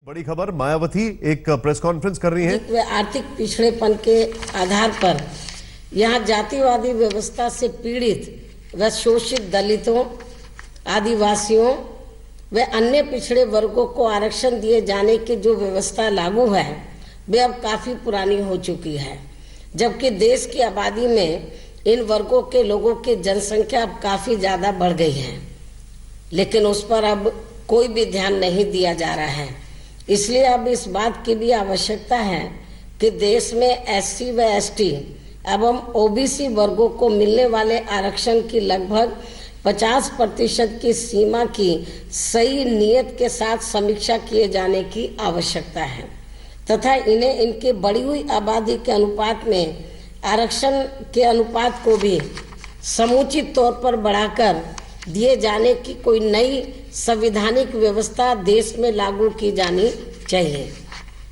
बड़ी खबर, मायावती एक प्रेस कॉन्फ्रेंस कर रही हैं। वे आर्थिक पिछड़ेपन के आधार पर यहाँ जातिवादी व्यवस्था से पीड़ित व शोषित दलितों, आदिवासियों व अन्य पिछड़े वर्गों को आरक्षण दिए जाने की जो व्यवस्था लागू है वे अब काफी पुरानी हो चुकी है, जबकि देश की आबादी में इन वर्गों के लोगों की जनसंख्या अब काफी ज्यादा बढ़ गई है, लेकिन उस पर अब कोई भी ध्यान नहीं दिया जा रहा है। इसलिए अब इस बात की भी आवश्यकता है कि देश में एससी व एसटी एवं ओबीसी वर्गों को मिलने वाले आरक्षण की लगभग 50% की सीमा की सही नियत के साथ समीक्षा किए जाने की आवश्यकता है तथा इन्हें इनके बढ़ी हुई आबादी के अनुपात में आरक्षण के अनुपात को भी समुचित तौर पर बढ़ाकर दिए जाने की कोई नई संवैधानिक व्यवस्था देश में लागू की जानी चाहिए,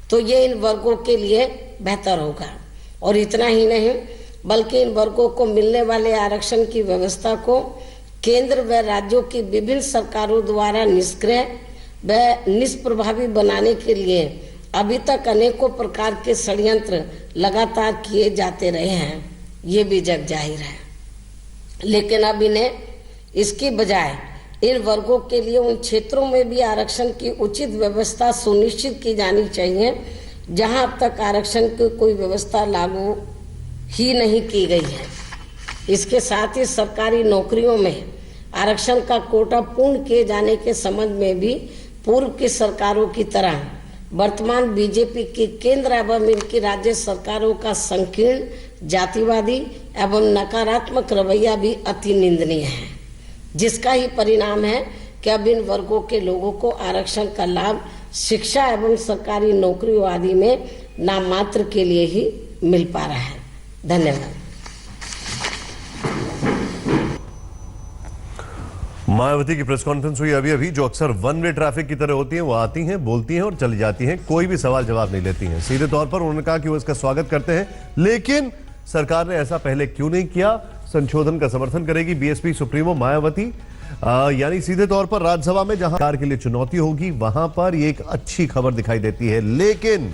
तो ये इन वर्गों के लिए बेहतर होगा। और इतना ही नहीं बल्कि इन वर्गों को मिलने वाले आरक्षण की व्यवस्था को केंद्र व राज्यों की विभिन्न सरकारों द्वारा निष्क्रिय व निष्प्रभावी बनाने के लिए अभी तक अनेकों प्रकार के षड्यंत्र लगातार किए जाते रहे हैं, ये भी जग जाहिर है। लेकिन अब इन्हें इसकी बजाय इन वर्गों के लिए उन क्षेत्रों में भी आरक्षण की उचित व्यवस्था सुनिश्चित की जानी चाहिए जहां अब तक आरक्षण की कोई व्यवस्था लागू ही नहीं की गई है। इसके साथ ही सरकारी नौकरियों में आरक्षण का कोटा पूर्ण किए जाने के संबंध में भी पूर्व की सरकारों की तरह वर्तमान बीजेपी की केंद्र एवं इनकी राज्य सरकारों का संकीर्ण जातिवादी एवं नकारात्मक रवैया भी अति निंदनीय है, जिसका ही परिणाम है कि अब इन वर्गों के लोगों को आरक्षण का लाभ शिक्षा एवं सरकारी नौकरियों आदि में नाम मात्र के लिए ही मिल पा रहा है। धन्यवाद। मायावती की प्रेस कॉन्फ्रेंस हुई अभी जो अक्सर वन वे ट्रैफिक की तरह होती हैं, वो आती हैं, बोलती हैं और चली जाती हैं, कोई भी सवाल जवाब नहीं लेती हैं। सीधे तौर पर उन्होंने कहा कि वो इसका स्वागत करते हैं, लेकिन सरकार ने ऐसा पहले क्यों नहीं किया। संशोधन का समर्थन करेगी बीएसपी सुप्रीमो मायावती, यानी सीधे तौर पर राज्यसभा में जहां सरकार के लिए चुनौती होगी वहां पर ये एक अच्छी खबर दिखाई देती है। लेकिन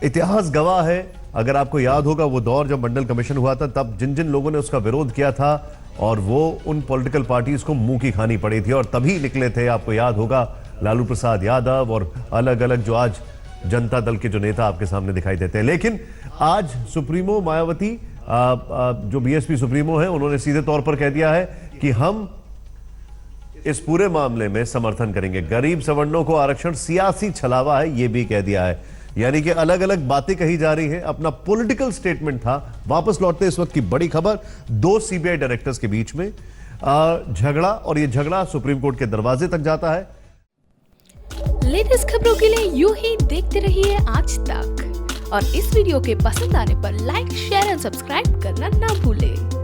इतिहास गवाह है, अगर आपको याद होगा वो दौर जब मंडल कमीशन हुआ था, तब जिन जिन लोगों ने उसका विरोध किया था और वो उन पॉलिटिकल पार्टीज को मुंह की खानी पड़ी थी और तभी निकले थे, आपको याद होगा, लालू प्रसाद यादव और अलग अलग जो आज जनता दल के जो नेता आपके सामने दिखाई देते हैं। लेकिन आज सुप्रीमो मायावती जो बीएसपी सुप्रीमो है, उन्होंने सीधे तौर पर कह दिया है कि हम इस पूरे मामले में समर्थन करेंगे। गरीब सवर्णों को आरक्षण सियासी छलावा है, यह भी कह दिया है, यानी कि अलग अलग बातें कही जा रही हैं। अपना पॉलिटिकल स्टेटमेंट था। वापस लौटते इस वक्त की बड़ी खबर, 2 सीबीआई डायरेक्टर्स के बीच में झगड़ा, और यह झगड़ा सुप्रीम कोर्ट के दरवाजे तक जाता है। लेटेस्ट खबरों के लिए यूं ही देखते रहिए आज तक, और इस वीडियो के पसंद आने पर लाइक, शेयर एंड सब्सक्राइब करना ना भूलें।